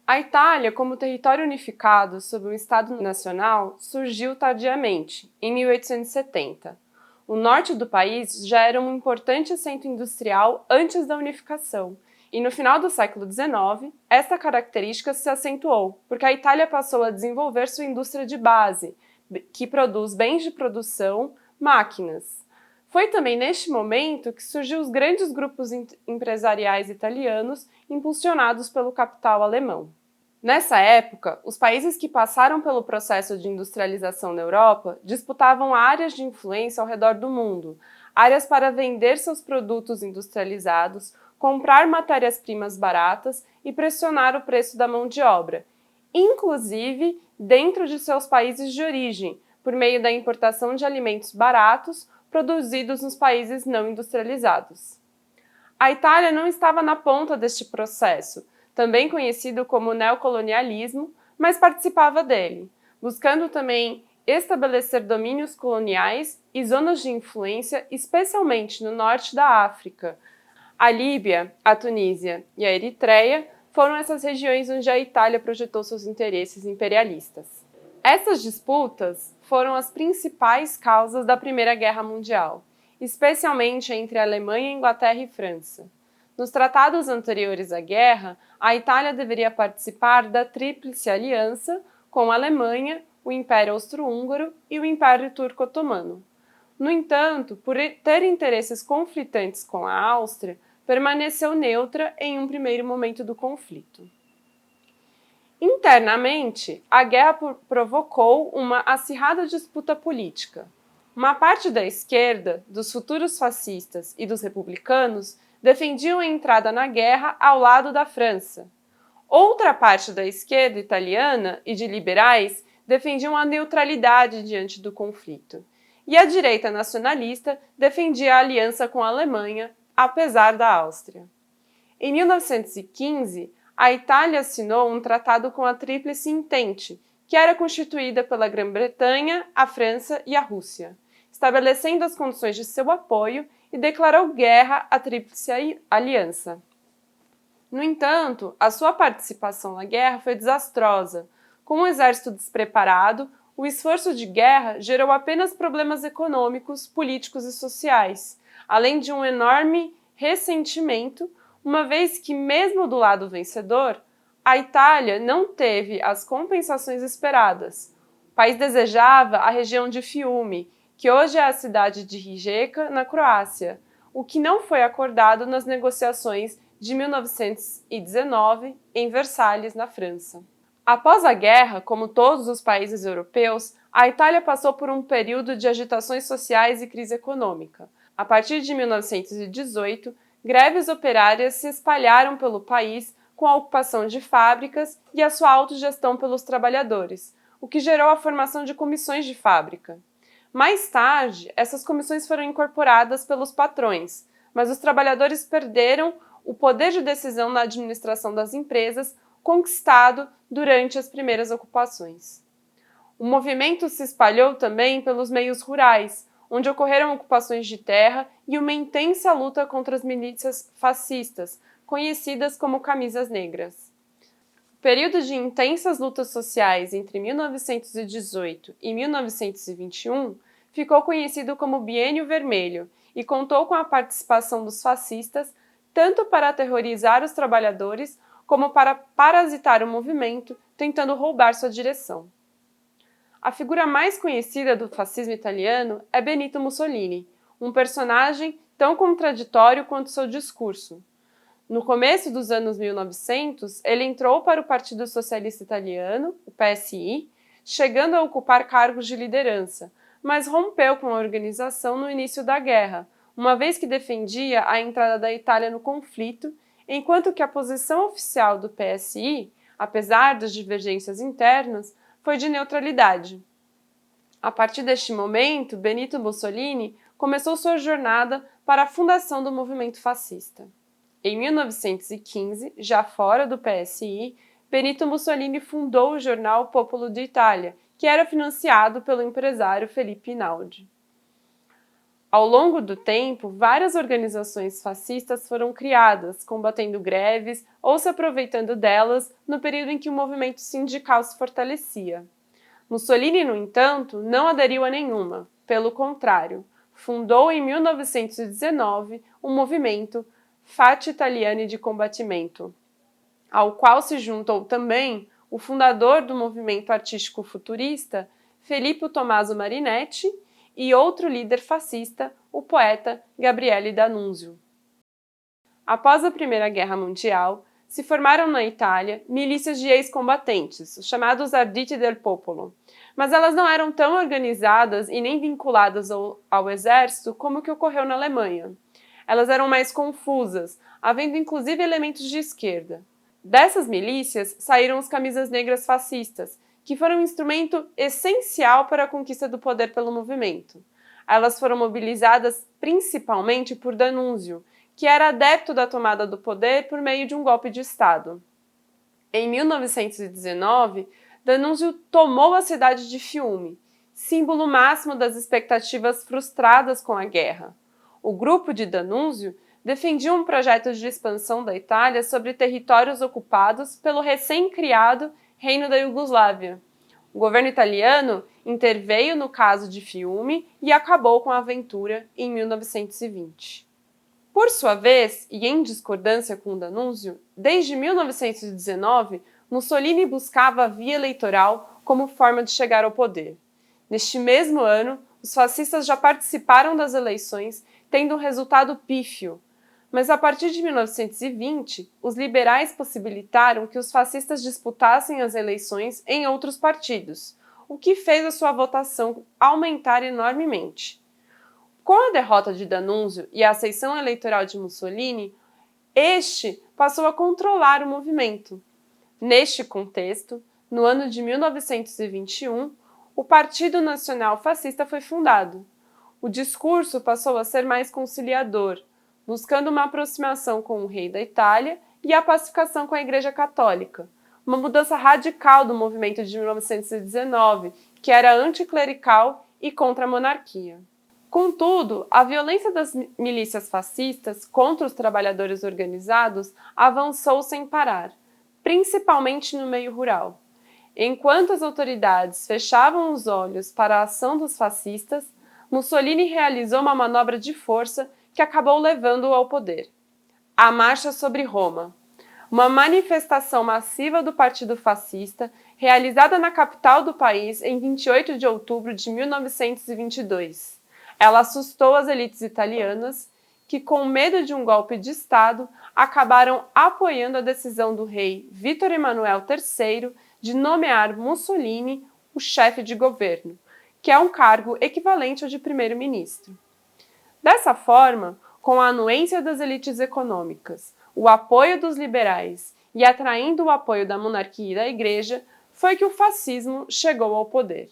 A Itália, como território unificado sob um Estado nacional, surgiu tardiamente, em 1870. O norte do país já era um importante centro industrial antes da unificação, e no final do século XIX, essa característica se acentuou, porque a Itália passou a desenvolver sua indústria de base, que produz bens de produção, máquinas. Foi também neste momento que surgiu os grandes grupos empresariais italianos impulsionados pelo capital alemão. Nessa época, os países que passaram pelo processo de industrialização na Europa disputavam áreas de influência ao redor do mundo, áreas para vender seus produtos industrializados, comprar matérias-primas baratas e pressionar o preço da mão de obra, inclusive dentro de seus países de origem, por meio da importação de alimentos baratos produzidos nos países não industrializados. A Itália não estava na ponta deste processo, também conhecido como neocolonialismo, mas participava dele, buscando também estabelecer domínios coloniais e zonas de influência, especialmente no norte da África. A Líbia, a Tunísia e a Eritreia foram essas regiões onde a Itália projetou seus interesses imperialistas. Essas disputas foram as principais causas da Primeira Guerra Mundial, especialmente entre a Alemanha, Inglaterra e França. Nos tratados anteriores à guerra, a Itália deveria participar da Tríplice Aliança com a Alemanha, o Império Austro-Húngaro e o Império Turco-Otomano. No entanto, por ter interesses conflitantes com a Áustria, permaneceu neutra em um primeiro momento do conflito. Internamente, a guerra provocou uma acirrada disputa política. Uma parte da esquerda, dos futuros fascistas e dos republicanos defendiam a entrada na guerra ao lado da França. Outra parte da esquerda italiana e de liberais defendiam a neutralidade diante do conflito. E a direita nacionalista defendia a aliança com a Alemanha, apesar da Áustria. Em 1915, a Itália assinou um tratado com a Tríplice Entente, que era constituída pela Grã-Bretanha, a França e a Rússia, estabelecendo as condições de seu apoio e declarou guerra à Tríplice Aliança. No entanto, a sua participação na guerra foi desastrosa. Com um exército despreparado, o esforço de guerra gerou apenas problemas econômicos, políticos e sociais, além de um enorme ressentimento, uma vez que, mesmo do lado vencedor, a Itália não teve as compensações esperadas. O país desejava a região de Fiume, que hoje é a cidade de Rijeka, na Croácia, o que não foi acordado nas negociações de 1919 em Versalhes, na França. Após a guerra, como todos os países europeus, a Itália passou por um período de agitações sociais e crise econômica. A partir de 1918, greves operárias se espalharam pelo país com a ocupação de fábricas e a sua autogestão pelos trabalhadores, o que gerou a formação de comissões de fábrica. Mais tarde, essas comissões foram incorporadas pelos patrões, mas os trabalhadores perderam o poder de decisão na administração das empresas conquistado durante as primeiras ocupações. O movimento se espalhou também pelos meios rurais, onde ocorreram ocupações de terra e uma intensa luta contra as milícias fascistas, conhecidas como Camisas Negras. O período de intensas lutas sociais entre 1918 e 1921 ficou conhecido como Biênio Vermelho e contou com a participação dos fascistas tanto para aterrorizar os trabalhadores como para parasitar o movimento, tentando roubar sua direção. A figura mais conhecida do fascismo italiano é Benito Mussolini, um personagem tão contraditório quanto seu discurso. No começo dos anos 1900, ele entrou para o Partido Socialista Italiano, o PSI, chegando a ocupar cargos de liderança, mas rompeu com a organização no início da guerra, uma vez que defendia a entrada da Itália no conflito, enquanto que a posição oficial do PSI, apesar das divergências internas, foi de neutralidade. A partir deste momento, Benito Mussolini começou sua jornada para a fundação do movimento fascista. Em 1915, já fora do PSI, Benito Mussolini fundou o jornal Popolo d'Italia, que era financiado pelo empresário Felipe Einaudi. Ao longo do tempo, várias organizações fascistas foram criadas, combatendo greves ou se aproveitando delas no período em que o movimento sindical se fortalecia. Mussolini, no entanto, não aderiu a nenhuma. Pelo contrário, fundou em 1919 o movimento Fatti Italiani di Combattimento, ao qual se juntou também o fundador do movimento artístico futurista, Filippo Tommaso Marinetti, e outro líder fascista, o poeta Gabriele D'Annunzio. Após a Primeira Guerra Mundial, se formaram na Itália milícias de ex-combatentes, os chamados Arditi del Popolo, mas elas não eram tão organizadas e nem vinculadas ao exército como o que ocorreu na Alemanha. Elas eram mais confusas, havendo inclusive elementos de esquerda. Dessas milícias saíram os camisas negras fascistas, que foram um instrumento essencial para a conquista do poder pelo movimento. Elas foram mobilizadas principalmente por D'Annunzio, que era adepto da tomada do poder por meio de um golpe de Estado. Em 1919, D'Annunzio tomou a cidade de Fiume, símbolo máximo das expectativas frustradas com a guerra. O grupo de D'Annunzio defendia um projeto de expansão da Itália sobre territórios ocupados pelo recém-criado Reino da Iugoslávia. O governo italiano interveio no caso de Fiume e acabou com a aventura em 1920. Por sua vez, e em discordância com D'Annunzio, desde 1919, Mussolini buscava a via eleitoral como forma de chegar ao poder. Neste mesmo ano, os fascistas já participaram das eleições, tendo um resultado pífio. Mas a partir de 1920, os liberais possibilitaram que os fascistas disputassem as eleições em outros partidos, o que fez a sua votação aumentar enormemente. Com a derrota de D'Annunzio e a ascensão eleitoral de Mussolini, este passou a controlar o movimento. Neste contexto, no ano de 1921, o Partido Nacional Fascista foi fundado. O discurso passou a ser mais conciliador, buscando uma aproximação com o rei da Itália e a pacificação com a Igreja Católica, uma mudança radical do movimento de 1919, que era anticlerical e contra a monarquia. Contudo, a violência das milícias fascistas contra os trabalhadores organizados avançou sem parar, principalmente no meio rural. Enquanto as autoridades fechavam os olhos para a ação dos fascistas, Mussolini realizou uma manobra de força que acabou levando-o ao poder. A Marcha sobre Roma, uma manifestação massiva do Partido Fascista realizada na capital do país em 28 de outubro de 1922. Ela assustou as elites italianas, que, com medo de um golpe de Estado, acabaram apoiando a decisão do rei Vítor Emanuel III de nomear Mussolini o chefe de governo, que é um cargo equivalente ao de primeiro-ministro. Dessa forma, com a anuência das elites econômicas, o apoio dos liberais e atraindo o apoio da monarquia e da igreja, foi que o fascismo chegou ao poder.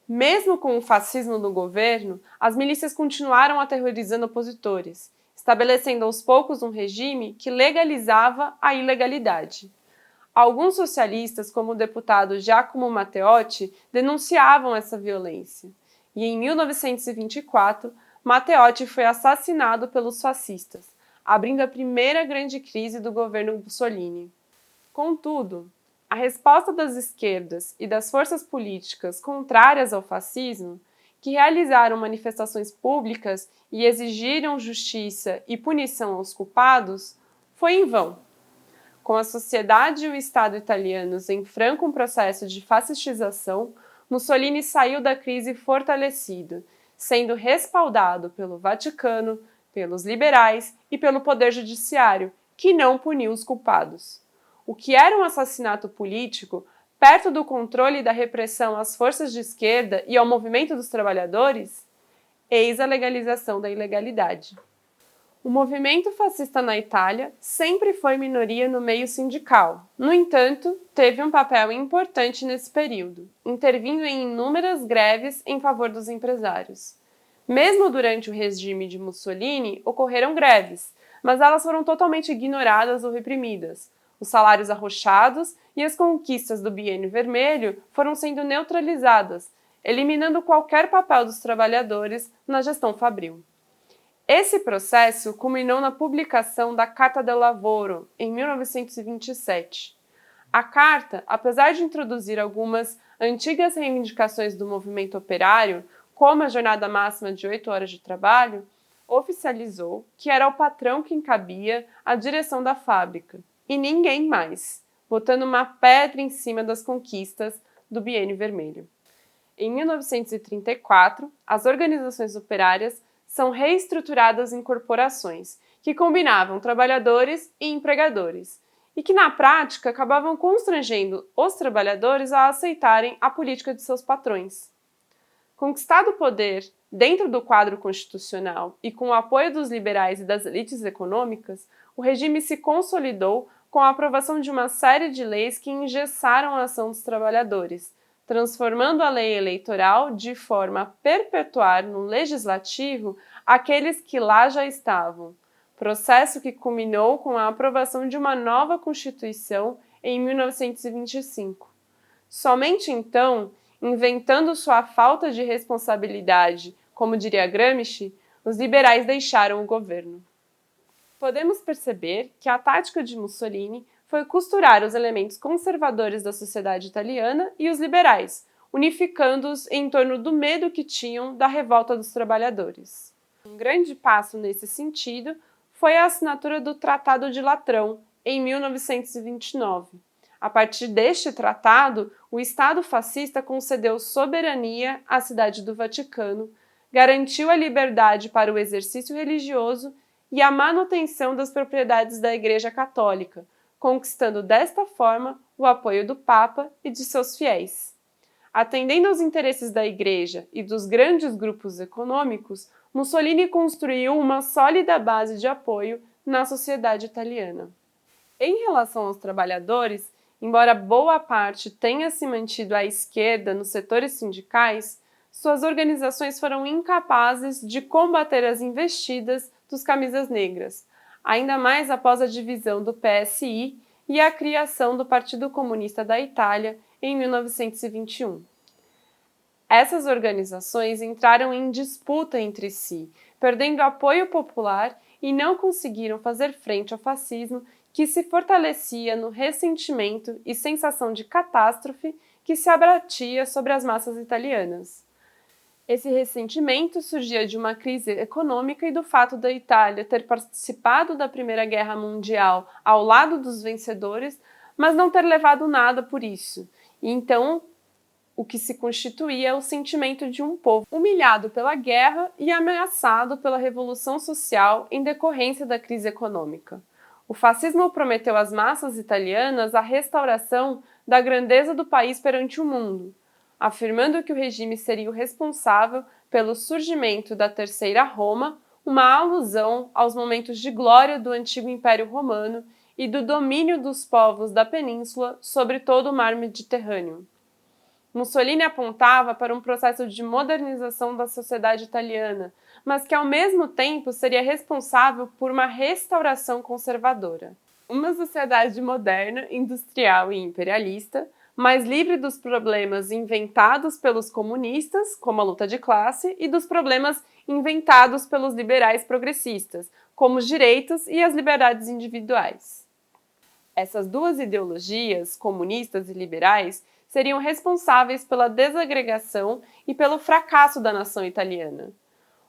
Mesmo com o fascismo no governo, as milícias continuaram aterrorizando opositores, estabelecendo aos poucos um regime que legalizava a ilegalidade. Alguns socialistas, como o deputado Giacomo Matteotti, denunciavam essa violência. E em 1924, Matteotti foi assassinado pelos fascistas, abrindo a primeira grande crise do governo Mussolini. Contudo, a resposta das esquerdas e das forças políticas contrárias ao fascismo, que realizaram manifestações públicas e exigiram justiça e punição aos culpados, foi em vão. Com a sociedade e o Estado italianos em franco processo de fascistização, Mussolini saiu da crise fortalecido, sendo respaldado pelo Vaticano, pelos liberais e pelo poder judiciário, que não puniu os culpados. O que era um assassinato político, perto do controle e da repressão às forças de esquerda e ao movimento dos trabalhadores? Eis a legalização da ilegalidade. O movimento fascista na Itália sempre foi minoria no meio sindical. No entanto, teve um papel importante nesse período, intervindo em inúmeras greves em favor dos empresários. Mesmo durante o regime de Mussolini, ocorreram greves, mas elas foram totalmente ignoradas ou reprimidas. Os salários arrochados e as conquistas do Biênio Vermelho foram sendo neutralizadas, eliminando qualquer papel dos trabalhadores na gestão fabril. Esse processo culminou na publicação da Carta del Lavoro, em 1927. A carta, apesar de introduzir algumas antigas reivindicações do movimento operário, como a jornada máxima de 8 horas de trabalho, oficializou que era o patrão quem cabia à direção da fábrica, e ninguém mais, botando uma pedra em cima das conquistas do Biênio Vermelho. Em 1934, as organizações operárias são reestruturadas em corporações, que combinavam trabalhadores e empregadores, e que na prática acabavam constrangendo os trabalhadores a aceitarem a política de seus patrões. Conquistado o poder dentro do quadro constitucional e com o apoio dos liberais e das elites econômicas, o regime se consolidou com a aprovação de uma série de leis que engessaram a ação dos trabalhadores, transformando a lei eleitoral de forma a perpetuar no legislativo aqueles que lá já estavam, processo que culminou com a aprovação de uma nova Constituição em 1925. Somente então, inventando sua falta de responsabilidade, como diria Gramsci, os liberais deixaram o governo. Podemos perceber que a tática de Mussolini foi costurar os elementos conservadores da sociedade italiana e os liberais, unificando-os em torno do medo que tinham da revolta dos trabalhadores. Um grande passo nesse sentido foi a assinatura do Tratado de Latrão, em 1929. A partir deste tratado, o Estado fascista concedeu soberania à Cidade do Vaticano, garantiu a liberdade para o exercício religioso e a manutenção das propriedades da Igreja Católica, conquistando desta forma o apoio do Papa e de seus fiéis. Atendendo aos interesses da Igreja e dos grandes grupos econômicos, Mussolini construiu uma sólida base de apoio na sociedade italiana. Em relação aos trabalhadores, embora boa parte tenha se mantido à esquerda nos setores sindicais, suas organizações foram incapazes de combater as investidas dos camisas negras, ainda mais após a divisão do PSI e a criação do Partido Comunista da Itália em 1921. Essas organizações entraram em disputa entre si, perdendo apoio popular e não conseguiram fazer frente ao fascismo, que se fortalecia no ressentimento e sensação de catástrofe que se abatia sobre as massas italianas. Esse ressentimento surgia de uma crise econômica e do fato da Itália ter participado da Primeira Guerra Mundial ao lado dos vencedores, mas não ter levado nada por isso. E então, o que se constituía é o sentimento de um povo humilhado pela guerra e ameaçado pela revolução social em decorrência da crise econômica. O fascismo prometeu às massas italianas a restauração da grandeza do país perante o mundo, afirmando que o regime seria o responsável pelo surgimento da Terceira Roma, uma alusão aos momentos de glória do antigo Império Romano e do domínio dos povos da península sobre todo o mar Mediterrâneo. Mussolini apontava para um processo de modernização da sociedade italiana, mas que ao mesmo tempo seria responsável por uma restauração conservadora. Uma sociedade moderna, industrial e imperialista, mais livre dos problemas inventados pelos comunistas, como a luta de classe, e dos problemas inventados pelos liberais progressistas, como os direitos e as liberdades individuais. Essas duas ideologias, comunistas e liberais, seriam responsáveis pela desagregação e pelo fracasso da nação italiana.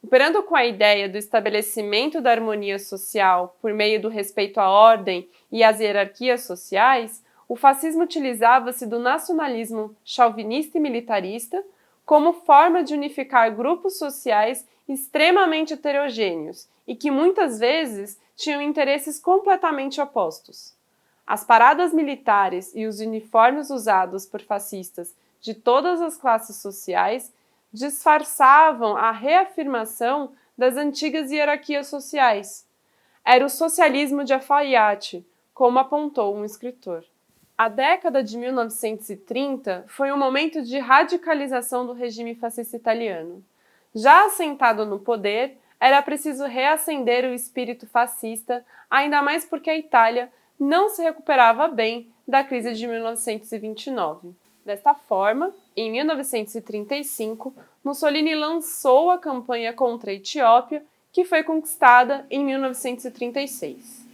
Operando com a ideia do estabelecimento da harmonia social por meio do respeito à ordem e às hierarquias sociais, o fascismo utilizava-se do nacionalismo chauvinista e militarista como forma de unificar grupos sociais extremamente heterogêneos e que muitas vezes tinham interesses completamente opostos. As paradas militares e os uniformes usados por fascistas de todas as classes sociais disfarçavam a reafirmação das antigas hierarquias sociais. Era o socialismo de alfaiate, como apontou um escritor. A década de 1930 foi um momento de radicalização do regime fascista italiano. Já assentado no poder, era preciso reacender o espírito fascista, ainda mais porque a Itália não se recuperava bem da crise de 1929. Desta forma, em 1935, Mussolini lançou a campanha contra a Etiópia, que foi conquistada em 1936.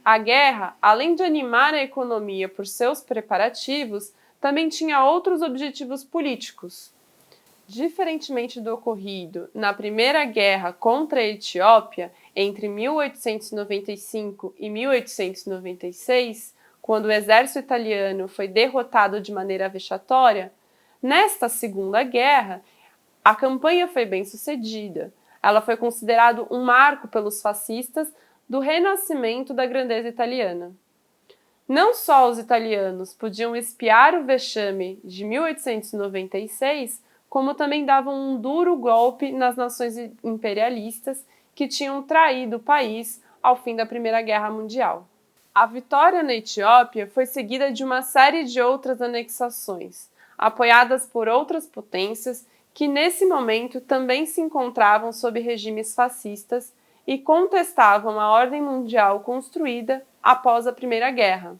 A guerra, além de animar a economia por seus preparativos, também tinha outros objetivos políticos. Diferentemente do ocorrido na Primeira Guerra contra a Etiópia, entre 1895 e 1896, quando o exército italiano foi derrotado de maneira vexatória, nesta Segunda Guerra, a campanha foi bem sucedida. Ela foi considerada um marco pelos fascistas do renascimento da grandeza italiana. Não só os italianos podiam espiar o vexame de 1896, como também davam um duro golpe nas nações imperialistas que tinham traído o país ao fim da Primeira Guerra Mundial. A vitória na Etiópia foi seguida de uma série de outras anexações, apoiadas por outras potências que nesse momento também se encontravam sob regimes fascistas e contestavam a ordem mundial construída após a Primeira Guerra,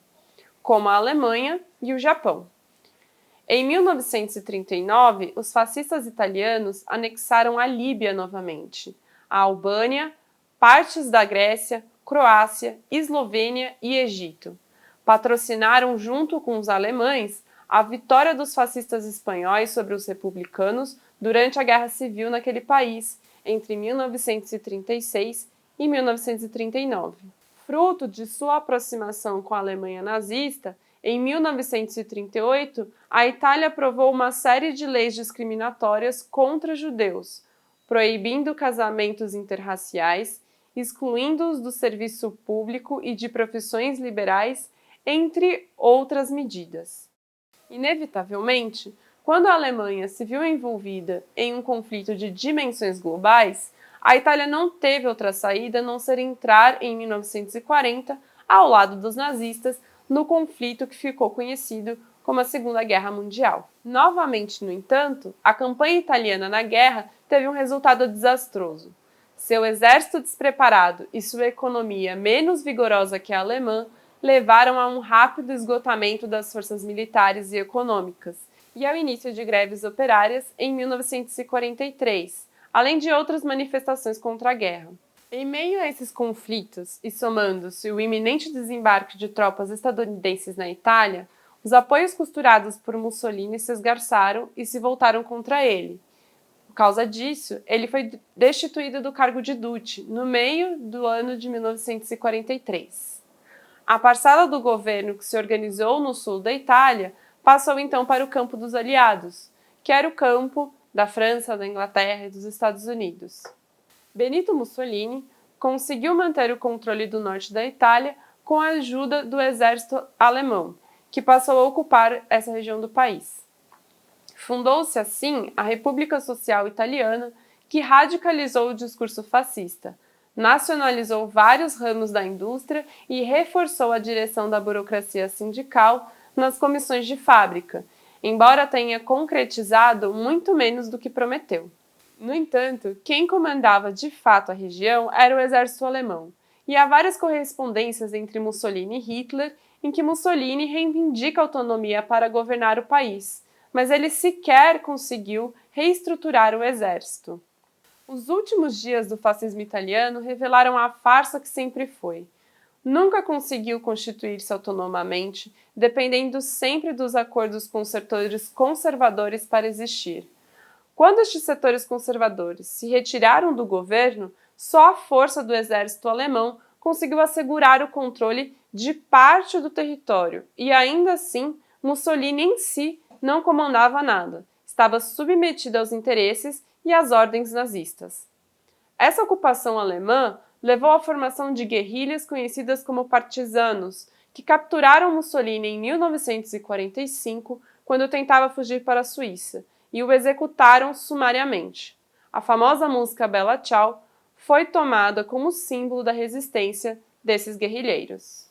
como a Alemanha e o Japão. Em 1939, os fascistas italianos anexaram a Líbia novamente, a Albânia, partes da Grécia, Croácia, Eslovênia e Egito. Patrocinaram, junto com os alemães, a vitória dos fascistas espanhóis sobre os republicanos durante a Guerra Civil naquele país, entre 1936 e 1939. Fruto de sua aproximação com a Alemanha nazista, em 1938, a Itália aprovou uma série de leis discriminatórias contra judeus, proibindo casamentos interraciais, excluindo-os do serviço público e de profissões liberais, entre outras medidas. Inevitavelmente, quando a Alemanha se viu envolvida em um conflito de dimensões globais, a Itália não teve outra saída a não ser entrar em 1940 ao lado dos nazistas no conflito que ficou conhecido como a Segunda Guerra Mundial. Novamente, no entanto, a campanha italiana na guerra teve um resultado desastroso. Seu exército despreparado e sua economia menos vigorosa que a alemã levaram a um rápido esgotamento das forças militares e econômicas e ao início de greves operárias em 1943, além de outras manifestações contra a guerra. Em meio a esses conflitos, e somando-se o iminente desembarque de tropas estadunidenses na Itália, os apoios costurados por Mussolini se esgarçaram e se voltaram contra ele. Por causa disso, ele foi destituído do cargo de Duce no meio do ano de 1943. A parcela do governo que se organizou no sul da Itália passou então para o campo dos aliados, que era o campo da França, da Inglaterra e dos Estados Unidos. Benito Mussolini conseguiu manter o controle do norte da Itália com a ajuda do exército alemão, que passou a ocupar essa região do país. Fundou-se assim a República Social Italiana, que radicalizou o discurso fascista, nacionalizou vários ramos da indústria e reforçou a direção da burocracia sindical nas comissões de fábrica, embora tenha concretizado muito menos do que prometeu. No entanto, quem comandava de fato a região era o exército alemão, e há várias correspondências entre Mussolini e Hitler em que Mussolini reivindica autonomia para governar o país, mas ele sequer conseguiu reestruturar o exército. Os últimos dias do fascismo italiano revelaram a farsa que sempre foi. Nunca conseguiu constituir-se autonomamente, dependendo sempre dos acordos com os setores conservadores para existir. Quando estes setores conservadores se retiraram do governo, só a força do exército alemão conseguiu assegurar o controle de parte do território e, ainda assim, Mussolini em si não comandava nada, estava submetido aos interesses e às ordens nazistas. Essa ocupação alemã levou à formação de guerrilhas conhecidas como partisanos, que capturaram Mussolini em 1945, quando tentava fugir para a Suíça, e o executaram sumariamente. A famosa música Bella Ciao foi tomada como símbolo da resistência desses guerrilheiros.